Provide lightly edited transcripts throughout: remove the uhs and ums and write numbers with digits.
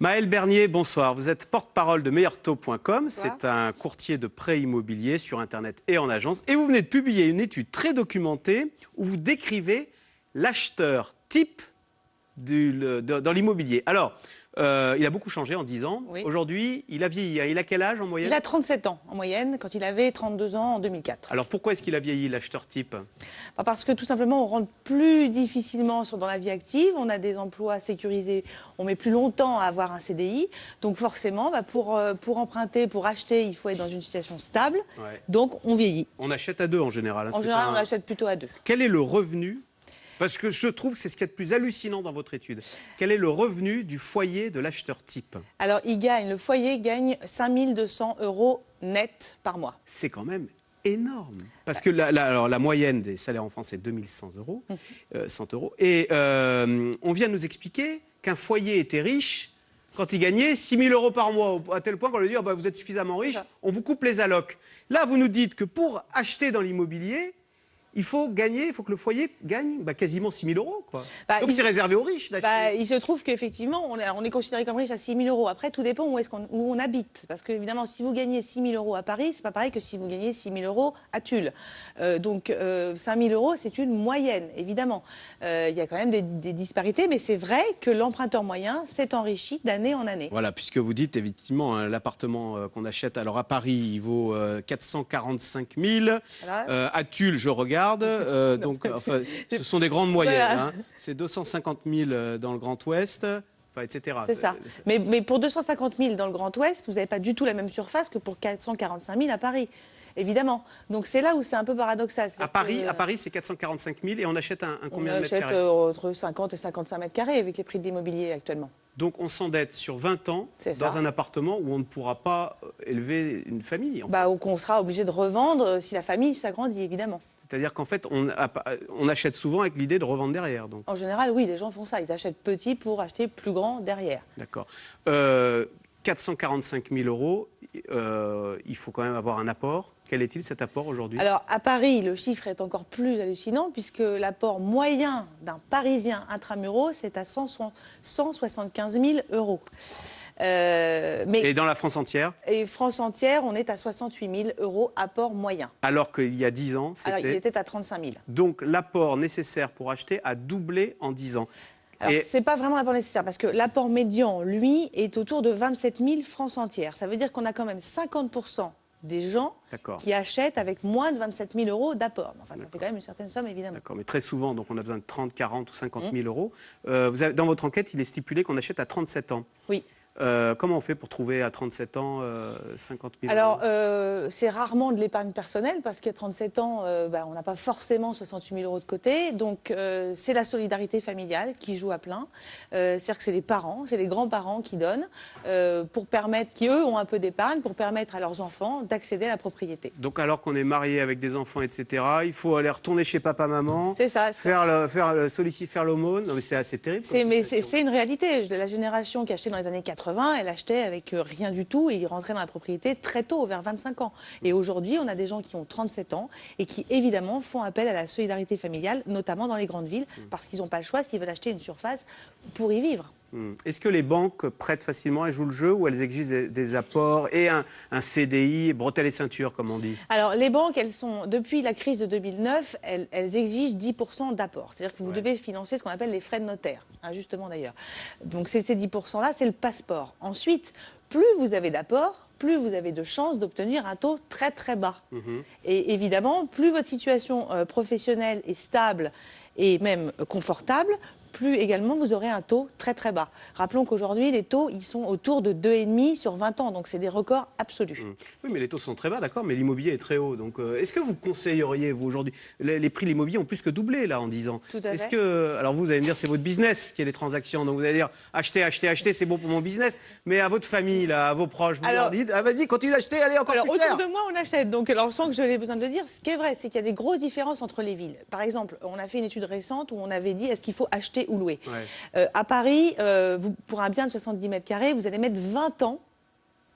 Maëlle Bernier, bonsoir. Vous êtes porte-parole de meilleurtaux.com. C'est un courtier de prêts immobiliers sur Internet et en agence. Et vous venez de publier une étude très documentée où vous décrivez l'acheteur type dans l'immobilier. Alors, il a beaucoup changé en 10 ans. Oui. Aujourd'hui, il a vieilli. Il a quel âge en moyenne? Il a 37 ans en moyenne, quand il avait 32 ans en 2004. Alors pourquoi est-ce qu'il a vieilli, l'acheteur type? Parce que tout simplement, on rentre plus difficilement dans la vie active, on a des emplois sécurisés, on met plus longtemps à avoir un CDI. Donc forcément, pour emprunter, pour acheter, il faut être dans une situation stable. Ouais. Donc on vieillit. On achète à deux en général. En général, on achète plutôt à deux. Quel est le revenu? Parce que je trouve que c'est ce qu'il y a de plus hallucinant dans votre étude. Quel est le revenu du foyer de l'acheteur type? Alors, le foyer gagne 5 200 € net par mois. C'est quand même énorme. Parce que la moyenne des salaires en France est 2100 €, 100 €. Et on vient de nous expliquer qu'un foyer était riche quand il gagnait 6 000 € par mois, à tel point qu'on lui dit oh, vous êtes suffisamment riche, on vous coupe les allocs. Là, vous nous dites que pour acheter dans l'immobilier, il faut que le foyer gagne quasiment 6 000 €. Quoi. Donc c'est réservé aux riches d'acheter. Il se trouve qu'effectivement, on est considéré comme riche à 6 000 €. Après, tout dépend où on habite. Parce que, évidemment, si vous gagnez 6 000 € à Paris, c'est pas pareil que si vous gagnez 6 000 € à Tulle. Donc 5 000 €, c'est une moyenne, évidemment. Il y a quand même des disparités, mais c'est vrai que l'emprunteur moyen s'est enrichi d'année en année. Voilà, puisque vous dites, effectivement, l'appartement qu'on achète, alors à Paris, il vaut 445 000. Voilà. À Tulle, je regarde. Donc, enfin, ce sont des grandes moyennes. Voilà. Hein. C'est 250 000 dans le Grand Ouest, enfin, etc. C'est ça. Mais pour 250 000 dans le Grand Ouest, vous n'avez pas du tout la même surface que pour 445 000 à Paris. Évidemment. Donc c'est là où c'est un peu paradoxal. À Paris, c'est 445 000 et on achète un combien de mètres carrés? On achète entre 50 et 55 mètres carrés avec les prix de l'immobilier actuellement. Donc on s'endette sur 20 ans dans un appartement où on ne pourra pas élever une famille. Ou qu'on sera obligé de revendre si la famille s'agrandit, évidemment. C'est-à-dire qu'en fait, on achète souvent avec l'idée de revendre derrière. Donc. En général, oui, les gens font ça. Ils achètent petit pour acheter plus grand derrière. D'accord. 445 000 €, il faut quand même avoir un apport. Quel est-il cet apport aujourd'hui? Alors, à Paris, le chiffre est encore plus hallucinant puisque l'apport moyen d'un Parisien intramuros, c'est à 175 000 €. Et dans la France entière? Et France entière, on est à 68 000 € apport moyen. Alors qu'il y a 10 ans, c'était... Alors, il était à 35 000. Donc, l'apport nécessaire pour acheter a doublé en 10 ans. Alors, ce n'est pas vraiment l'apport nécessaire, parce que l'apport médian, lui, est autour de 27 000 France entière. Ça veut dire qu'on a quand même 50% des gens qui achètent avec moins de 27 000 € d'apport. Enfin, ça fait quand même une certaine somme, évidemment. D'accord, mais très souvent, donc on a besoin de 30, 40 ou 50 000 €. Dans votre enquête, il est stipulé qu'on achète à 37 ans. Oui. Comment on fait pour trouver à 37 ans 50 000 €? Alors, c'est rarement de l'épargne personnelle parce qu'à 37 ans, on n'a pas forcément 68 000 € de côté. Donc, c'est la solidarité familiale qui joue à plein. C'est-à-dire que c'est les parents, c'est les grands-parents qui donnent pour permettre, qui eux ont un peu d'épargne, pour permettre à leurs enfants d'accéder à la propriété. Donc, alors qu'on est marié avec des enfants, etc., il faut aller retourner chez papa-maman, faire l'aumône. Non, mais c'est assez terrible. C'est une réalité. La génération qui achetait dans les années 80, elle achetait avec rien du tout et ils rentraient dans la propriété très tôt, vers 25 ans. Et aujourd'hui, on a des gens qui ont 37 ans et qui, évidemment, font appel à la solidarité familiale, notamment dans les grandes villes, parce qu'ils n'ont pas le choix s'ils veulent acheter une surface pour y vivre. Est-ce que les banques prêtent facilement, elles jouent le jeu ou elles exigent des apports et un CDI, bretelles et ceintures, comme on dit? Alors, les banques, depuis la crise de 2009, elles exigent 10% d'apport. C'est-à-dire que vous devez financer ce qu'on appelle les frais de notaire, injustement d'ailleurs. Donc, ces 10%-là, c'est le passeport. Ensuite, plus vous avez d'apport, plus vous avez de chances d'obtenir un taux très très bas. Et évidemment, plus votre situation professionnelle est stable et même confortable, plus également vous aurez un taux très très bas. Rappelons qu'aujourd'hui, les taux, ils sont autour de 2,5 sur 20 ans, donc c'est des records absolus. Oui, mais les taux sont très bas, d'accord, mais l'immobilier est très haut. Donc, est-ce que vous conseilleriez, vous, aujourd'hui, les prix de l'immobilier ont plus que doublé, là, en 10 ans. Tout à fait. Alors vous allez me dire, c'est votre business qui est les transactions, donc vous allez dire, achetez, achetez, achetez, c'est bon pour mon business, mais à votre famille, là, à vos proches, vous leur dites, vas-y, continue d'acheter, allez, encore plus cher. Autour de moi, on achète, donc alors sans que je n'ai besoin de le dire, ce qui est vrai, c'est qu'il y a des grosses différences entre les villes. Par exemple, on a fait une étude récente où on avait dit, est-ce qu'il faut acheter ou louer? À Paris, pour un bien de 70 mètres carrés, vous allez mettre 20 ans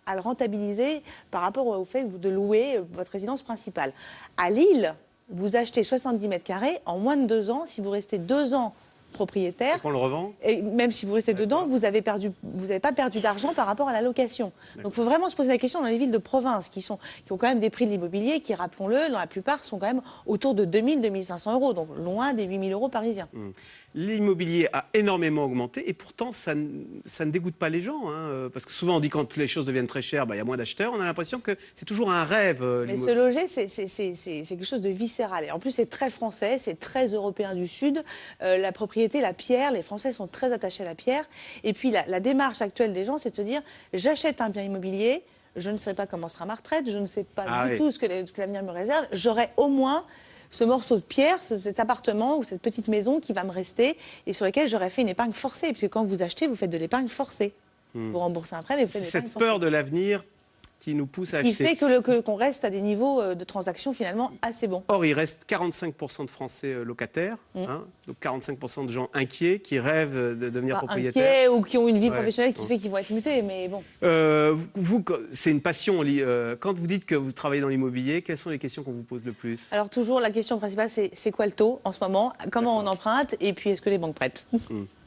à le rentabiliser par rapport au fait de louer votre résidence principale. À Lille, vous achetez 70 mètres carrés en moins de 2 ans si vous restez 2 ans propriétaire, On le revend. et même si vous restez dedans, vous n'avez pas perdu d'argent par rapport à la location. Donc il faut vraiment se poser la question dans les villes de province qui ont quand même des prix de l'immobilier qui, rappelons-le, dans la plupart sont quand même autour de 2 000, 2 500 euros, donc loin des 8 000 euros parisiens. L'immobilier a énormément augmenté et pourtant ça ne dégoûte pas les gens. Parce que souvent on dit quand les choses deviennent très chères, il y a moins d'acheteurs. On a l'impression que c'est toujours un rêve. Mais se loger, c'est quelque chose de viscéral. Et en plus, c'est très français, c'est très européen du Sud. La propriété, la pierre, les Français sont très attachés à la pierre. Et puis la démarche actuelle des gens, c'est de se dire, j'achète un bien immobilier, je ne sais pas comment sera ma retraite, je ne sais pas du tout ce que l'avenir me réserve, j'aurai au moins ce morceau de pierre, cet appartement ou cette petite maison qui va me rester et sur lequel j'aurais fait une épargne forcée. Puisque quand vous achetez, vous faites de l'épargne forcée. Vous remboursez un prêt, mais vous faites de l'épargne forcée. Cette peur de l'avenir qui nous pousse à acheter. Qui fait qu'on reste à des niveaux de transactions finalement assez bons. Or, il reste 45% de Français locataires, donc 45% de gens inquiets qui rêvent de devenir propriétaires. Inquiets ou qui ont une vie professionnelle qui fait qu'ils vont être mutés, mais bon. Vous, c'est une passion. Quand vous dites que vous travaillez dans l'immobilier, quelles sont les questions qu'on vous pose le plus? Alors toujours, la question principale, c'est quoi le taux en ce moment? Comment on emprunte? Et puis, est-ce que les banques prêtent?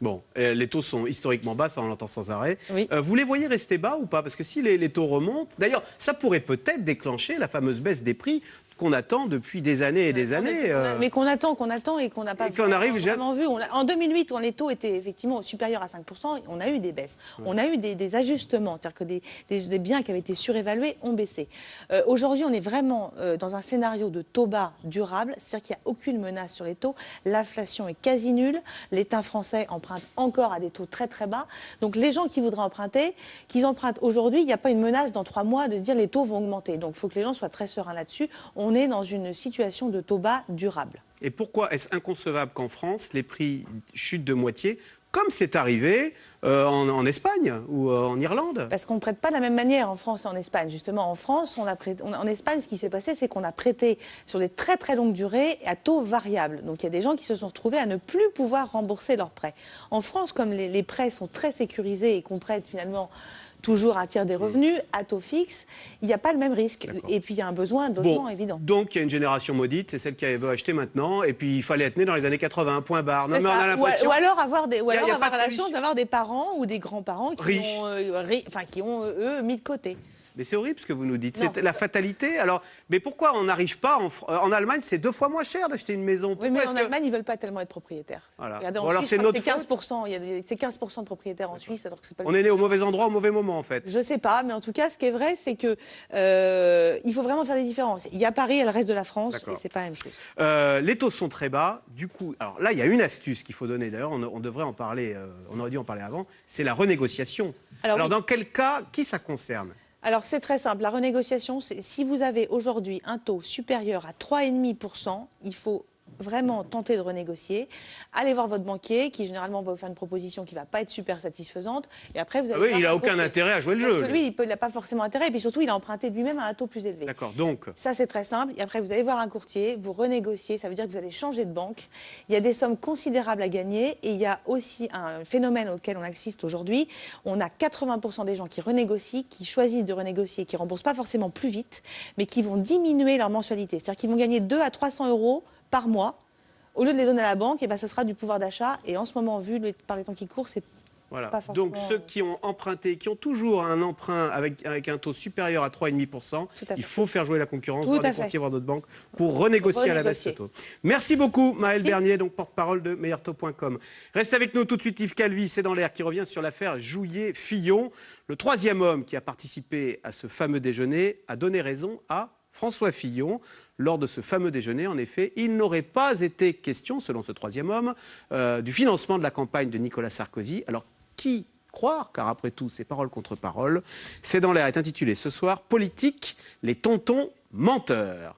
Bon, les taux sont historiquement bas, ça on l'entend sans arrêt. Oui. Vous les voyez rester bas ou pas? Parce que si les taux remontent, d'ailleurs, ça pourrait peut-être déclencher la fameuse baisse des prix qu'on attend depuis des années et des années. Mais qu'on attend et qu'on n'a pas vraiment vu. En 2008, quand les taux étaient effectivement supérieurs à 5%, on a eu des baisses. On a eu des ajustements, c'est-à-dire que des biens qui avaient été surévalués ont baissé. Aujourd'hui, on est vraiment dans un scénario de taux bas durable, c'est-à-dire qu'il n'y a aucune menace sur les taux. L'inflation est quasi nulle. L'État français emprunte encore à des taux très très bas. Donc les gens qui voudraient emprunter, qu'ils empruntent aujourd'hui, il n'y a pas une menace dans 3 mois de se dire les taux vont augmenter. Donc il faut que les gens soient très sereins là-dessus. On est dans une situation de taux bas durable. Et pourquoi est-ce inconcevable qu'en France, les prix chutent de moitié, comme c'est arrivé en Espagne ou en Irlande? Parce qu'on ne prête pas de la même manière en France et en Espagne. Justement, en France, en Espagne, ce qui s'est passé, c'est qu'on a prêté sur des très très longues durées à taux variable. Donc il y a des gens qui se sont retrouvés à ne plus pouvoir rembourser leurs prêts. En France, comme les prêts sont très sécurisés et qu'on prête finalement toujours un tiers des revenus, à taux fixe, il n'y a pas le même risque. Et puis il y a un besoin de logement évident. Donc il y a une génération maudite, c'est celle qui veut acheter maintenant, et puis il fallait être né dans les années 80, point barre. Non, mais on a l'impression... Ou alors avoir la chance d'avoir des parents ou des grands-parents qui ont, eux, mis de côté. Mais c'est horrible ce que vous nous dites. C'est la fatalité. Alors, mais pourquoi on n'arrive pas en Allemagne, c'est 2 fois moins cher d'acheter une maison. Oui, mais en Allemagne, ils ne veulent pas tellement être propriétaires. Voilà. Regardez, en Suisse, c'est 15%. C'est 15% de propriétaires en Suisse, alors que c'est pas. On est né au mauvais endroit au mauvais moment, en fait. Je sais pas, mais en tout cas, ce qui est vrai, c'est que il faut vraiment faire des différences. Il y a Paris et le reste de la France, et c'est pas la même chose. Les taux sont très bas. Du coup, alors là, il y a une astuce qu'il faut donner. D'ailleurs, on devrait en parler. On aurait dû en parler avant. C'est la renégociation. Alors dans quel cas, qui ça concerne? Alors c'est très simple, la renégociation, c'est si vous avez aujourd'hui un taux supérieur à 3,5%, il faut vraiment tenter de renégocier. Allez voir votre banquier qui généralement va vous faire une proposition qui ne va pas être super satisfaisante. Et après, vous allez il n'a aucun intérêt à jouer le jeu. Parce que lui, il n'a pas forcément intérêt. Et puis surtout, il a emprunté lui-même à un taux plus élevé. D'accord, donc. Ça, c'est très simple. Et après, vous allez voir un courtier, vous renégociez. Ça veut dire que vous allez changer de banque. Il y a des sommes considérables à gagner. Et il y a aussi un phénomène auquel on assiste aujourd'hui. On a 80% des gens qui renégocient, qui choisissent de renégocier, qui ne remboursent pas forcément plus vite, mais qui vont diminuer leur mensualité. C'est-à-dire qu'ils vont gagner 200 à 300 euros par mois. Au lieu de les donner à la banque, ce sera du pouvoir d'achat. Et en ce moment, vu par les temps qui courent, c'est pas forcément... Donc ceux qui ont emprunté, qui ont toujours un emprunt avec un taux supérieur à 3,5%, il faut faire jouer la concurrence, voir des courtiers, voir d'autres banques, pour renégocier à la baisse ce taux. Merci beaucoup, Maëlle Bernier, donc porte-parole de meilleurtaux.com. Reste avec nous tout de suite, Yves Calvi, c'est dans l'air, qui revient sur l'affaire Jouillet-Fillon. Le 3e homme qui a participé à ce fameux déjeuner a donné raison à François Fillon. Lors de ce fameux déjeuner, en effet, il n'aurait pas été question, selon ce 3e homme, du financement de la campagne de Nicolas Sarkozy. Alors, qui croire? Car après tout, c'est parole contre parole. C'est dans l'air est intitulé ce soir « Politique, les tontons menteurs ».